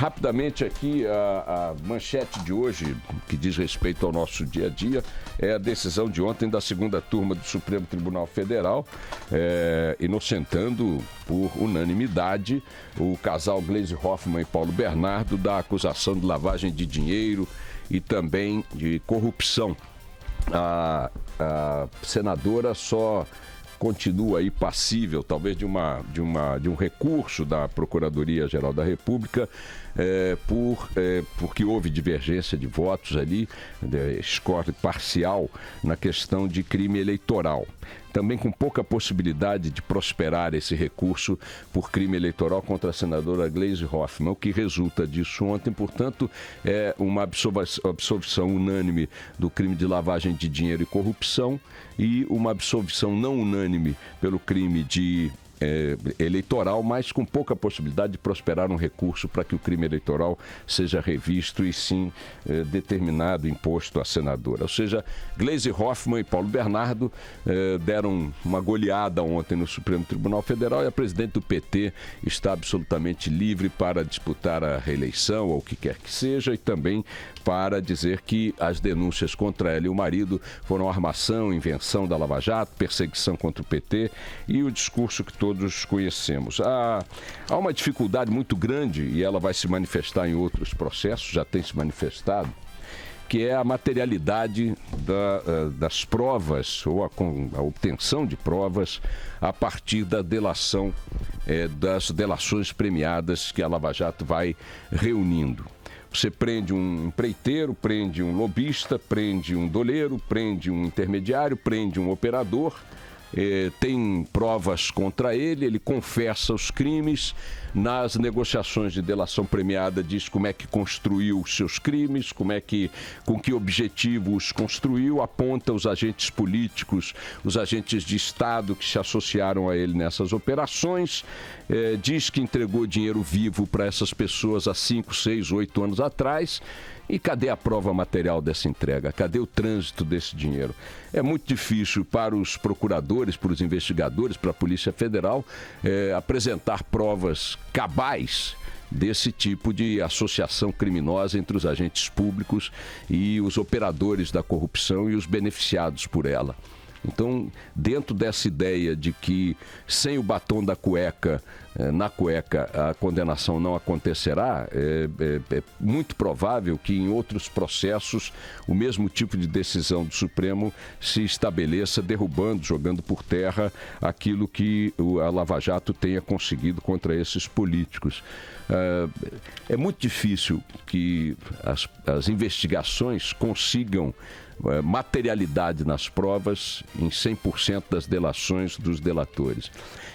Rapidamente aqui, a manchete de hoje, que diz respeito ao nosso dia a dia, é a decisão de ontem da segunda turma do Supremo Tribunal Federal, inocentando por unanimidade o casal Gleisi Hoffmann e Paulo Bernardo da acusação de lavagem de dinheiro e também de corrupção. A senadora só continua aí passível, talvez, de um recurso da Procuradoria-Geral da República, porque houve divergência de votos ali, score parcial na questão de crime eleitoral. Também com pouca possibilidade de prosperar esse recurso por crime eleitoral contra a senadora Gleisi Hoffmann. O que resulta disso ontem, portanto, é uma absolvição unânime do crime de lavagem de dinheiro e corrupção e uma absolvição não unânime pelo crime de eleitoral, mas com pouca possibilidade de prosperar um recurso para que o crime eleitoral seja revisto e sim determinado, imposto à senadora. Ou seja, Gleisi Hoffmann e Paulo Bernardo deram uma goleada ontem no Supremo Tribunal Federal e a presidente do PT está absolutamente livre para disputar a reeleição ou o que quer que seja e também para dizer que as denúncias contra ela e o marido foram armação, invenção da Lava Jato, perseguição contra o PT e o discurso que todos conhecemos. Há uma dificuldade muito grande, e ela vai se manifestar em outros processos, já tem se manifestado, que é a materialidade das provas, ou a obtenção de provas a partir da delação, das delações premiadas que a Lava Jato vai reunindo. Você prende um empreiteiro, prende um lobista, prende um doleiro, prende um intermediário, prende um operador, tem provas contra ele, ele confessa os crimes, nas negociações de delação premiada diz como é que construiu os seus crimes, com que objetivo os construiu, aponta os agentes políticos, os agentes de Estado que se associaram a ele nessas operações, diz que entregou dinheiro vivo para essas pessoas há 5, 6, 8 anos atrás. E cadê a prova material dessa entrega? Cadê o trânsito desse dinheiro? É muito difícil para os procuradores, para os investigadores, para a Polícia Federal apresentar provas cabais desse tipo de associação criminosa entre os agentes públicos e os operadores da corrupção e os beneficiados por ela. Então, dentro dessa ideia de que sem o batom da cueca, na cueca, a condenação não acontecerá, é muito provável que em outros processos o mesmo tipo de decisão do Supremo se estabeleça, derrubando, jogando por terra aquilo que a Lava Jato tenha conseguido contra esses políticos. É muito difícil que as investigações consigam materialidade nas provas em 100% das delações dos delatores.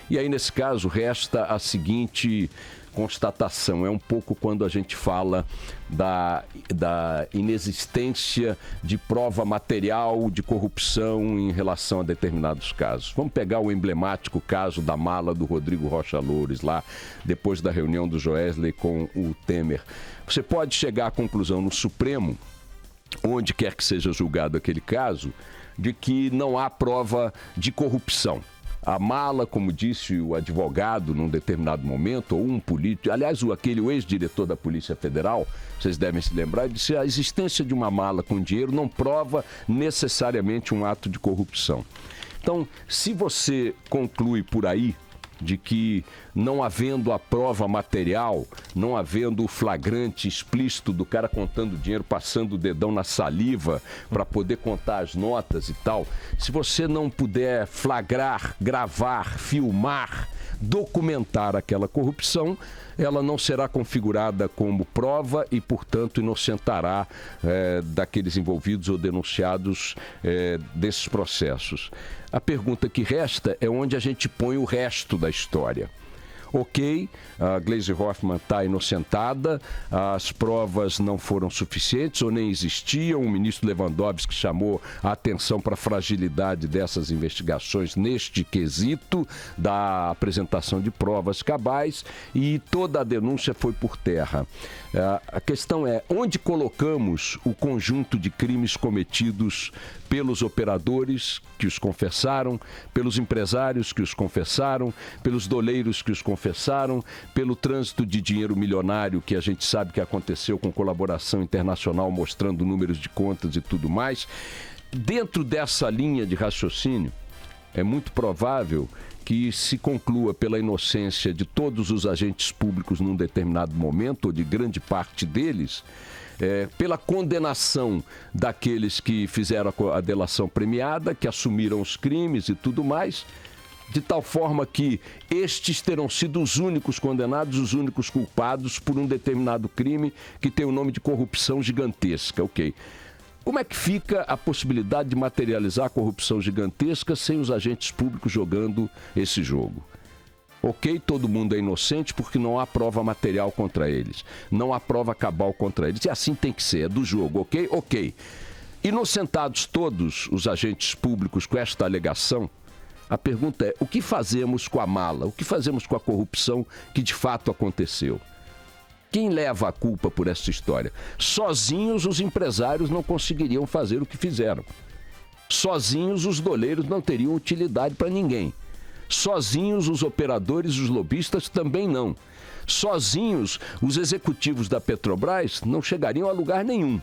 E aí, nesse caso, resta a seguinte constatação. É um pouco quando a gente fala da inexistência de prova material de corrupção em relação a determinados casos. Vamos pegar o emblemático caso da mala do Rodrigo Rocha Loures, lá depois da reunião do Joesley com o Temer. Você pode chegar à conclusão no Supremo, onde quer que seja julgado aquele caso, de que não há prova de corrupção. A mala, como disse o advogado num determinado momento, ou um político, aliás, o ex-diretor da Polícia Federal, vocês devem se lembrar, disse que a existência de uma mala com dinheiro não prova necessariamente um ato de corrupção. Então, se você conclui por aí de que não havendo a prova material, não havendo o flagrante explícito do cara contando dinheiro, passando o dedão na saliva para poder contar as notas e tal, se você não puder flagrar, gravar, filmar, documentar aquela corrupção, ela não será configurada como prova e, portanto, inocentará daqueles envolvidos ou denunciados desses processos. A pergunta que resta é onde a gente põe o resto da história. Ok, a Gleisi Hoffmann está inocentada, as provas não foram suficientes ou nem existiam, o ministro Lewandowski chamou a atenção para a fragilidade dessas investigações neste quesito da apresentação de provas cabais e toda a denúncia foi por terra. A questão é onde colocamos o conjunto de crimes cometidos pelos operadores que os confessaram, pelos empresários que os confessaram, pelos doleiros que os confessaram, confessaram, pelo trânsito de dinheiro milionário que a gente sabe que aconteceu com colaboração internacional, mostrando números de contas e tudo mais. Dentro dessa linha de raciocínio, é muito provável que se conclua pela inocência de todos os agentes públicos num determinado momento, ou de grande parte deles, pela condenação daqueles que fizeram a delação premiada, que assumiram os crimes e tudo mais, de tal forma que estes terão sido os únicos condenados, os únicos culpados por um determinado crime que tem o nome de corrupção gigantesca, ok? Como é que fica a possibilidade de materializar a corrupção gigantesca sem os agentes públicos jogando esse jogo? Ok, todo mundo é inocente porque não há prova material contra eles. Não há prova cabal contra eles. E assim tem que ser, é do jogo, ok? Ok. Inocentados todos os agentes públicos com esta alegação, a pergunta é, o que fazemos com a mala? O que fazemos com a corrupção que de fato aconteceu? Quem leva a culpa por essa história? Sozinhos os empresários não conseguiriam fazer o que fizeram. Sozinhos os doleiros não teriam utilidade para ninguém. Sozinhos os operadores, os lobistas também não. Sozinhos os executivos da Petrobras não chegariam a lugar nenhum.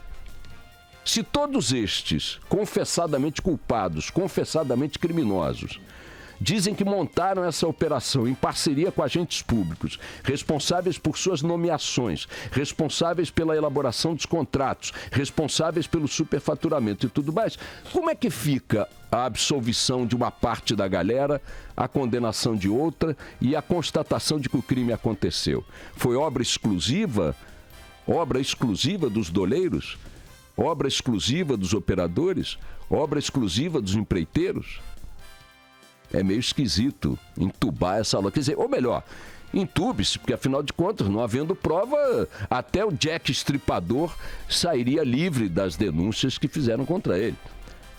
Se todos estes, confessadamente culpados, confessadamente criminosos, dizem que montaram essa operação em parceria com agentes públicos, responsáveis por suas nomeações, responsáveis pela elaboração dos contratos, responsáveis pelo superfaturamento e tudo mais, como é que fica a absolvição de uma parte da galera, a condenação de outra e a constatação de que o crime aconteceu? Foi obra exclusiva dos doleiros? Obra exclusiva dos operadores? Obra exclusiva dos empreiteiros? É meio esquisito entubar essa lógica. Quer dizer, ou melhor, entube-se, porque afinal de contas, não havendo prova, até o Jack Estripador sairia livre das denúncias que fizeram contra ele.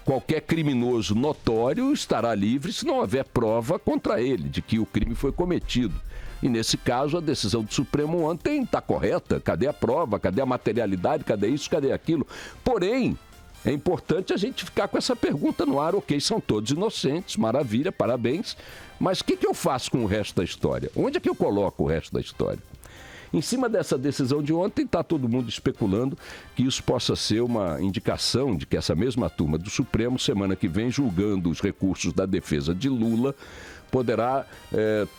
Qualquer criminoso notório estará livre se não houver prova contra ele de que o crime foi cometido. E nesse caso, a decisão do Supremo ontem está correta. Cadê a prova? Cadê a materialidade? Cadê isso? Cadê aquilo? Porém, é importante a gente ficar com essa pergunta no ar. Ok, são todos inocentes, maravilha, parabéns. Mas o que eu faço com o resto da história? Onde é que eu coloco o resto da história? Em cima dessa decisão de ontem, está todo mundo especulando que isso possa ser uma indicação de que essa mesma turma do Supremo, semana que vem, julgando os recursos da defesa de Lula, poderá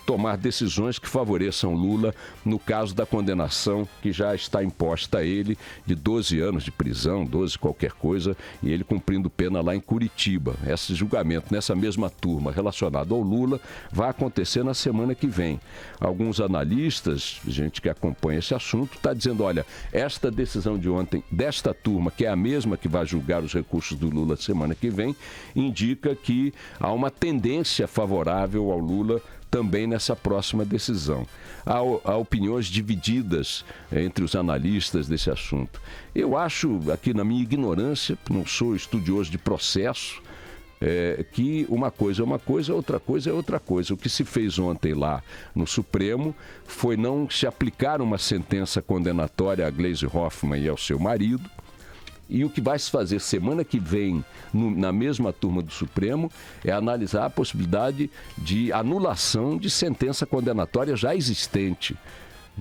tomar decisões que favoreçam Lula no caso da condenação que já está imposta a ele de 12 anos de prisão, 12 qualquer coisa, e ele cumprindo pena lá em Curitiba. Esse julgamento nessa mesma turma relacionado ao Lula vai acontecer na semana que vem. Alguns analistas, gente que acompanha esse assunto, está dizendo, olha, esta decisão de ontem desta turma, que é a mesma que vai julgar os recursos do Lula semana que vem, indica que há uma tendência favorável ao Lula também nessa próxima decisão. Há opiniões divididas entre os analistas desse assunto. Eu acho, aqui na minha ignorância, não sou estudioso de processo, que uma coisa é uma coisa, outra coisa é outra coisa. O que se fez ontem lá no Supremo foi não se aplicar uma sentença condenatória a Gleisi Hoffmann e ao seu marido. E o que vai se fazer semana que vem, na mesma turma do Supremo, é analisar a possibilidade de anulação de sentença condenatória já existente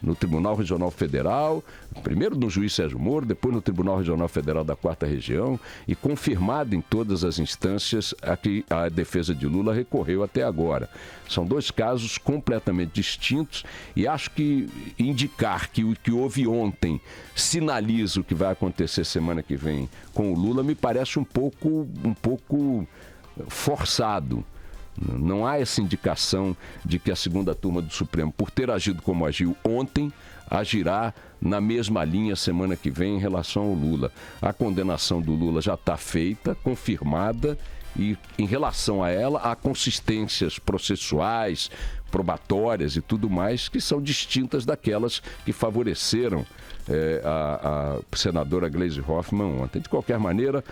no Tribunal Regional Federal, primeiro no juiz Sérgio Moro, depois no Tribunal Regional Federal da 4ª Região, e confirmado em todas as instâncias a que a defesa de Lula recorreu até agora. São dois casos completamente distintos e acho que indicar que o que houve ontem sinaliza o que vai acontecer semana que vem com o Lula me parece um pouco forçado. Não há essa indicação de que a segunda turma do Supremo, por ter agido como agiu ontem, agirá na mesma linha semana que vem em relação ao Lula. A condenação do Lula já está feita, confirmada, e em relação a ela há consistências processuais, probatórias e tudo mais que são distintas daquelas que favoreceram a senadora Gleisi Hoffmann ontem. De qualquer maneira,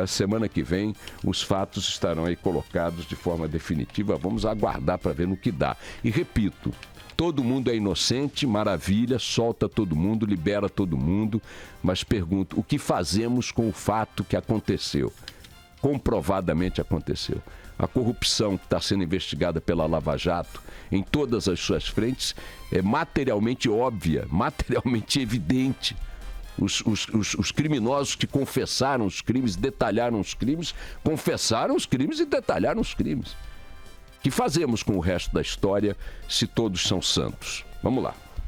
semana que vem os fatos estarão aí colocados de forma definitiva. Vamos aguardar para ver no que dá. E repito, todo mundo é inocente, maravilha, solta todo mundo, libera todo mundo, mas pergunto, o que fazemos com o fato que aconteceu? comprovadamente aconteceu. A corrupção que está sendo investigada pela Lava Jato em todas as suas frentes é materialmente óbvia, materialmente evidente. Os criminosos que confessaram os crimes, detalharam os crimes, confessaram os crimes e detalharam os crimes. O que fazemos com o resto da história se todos são santos? Vamos lá.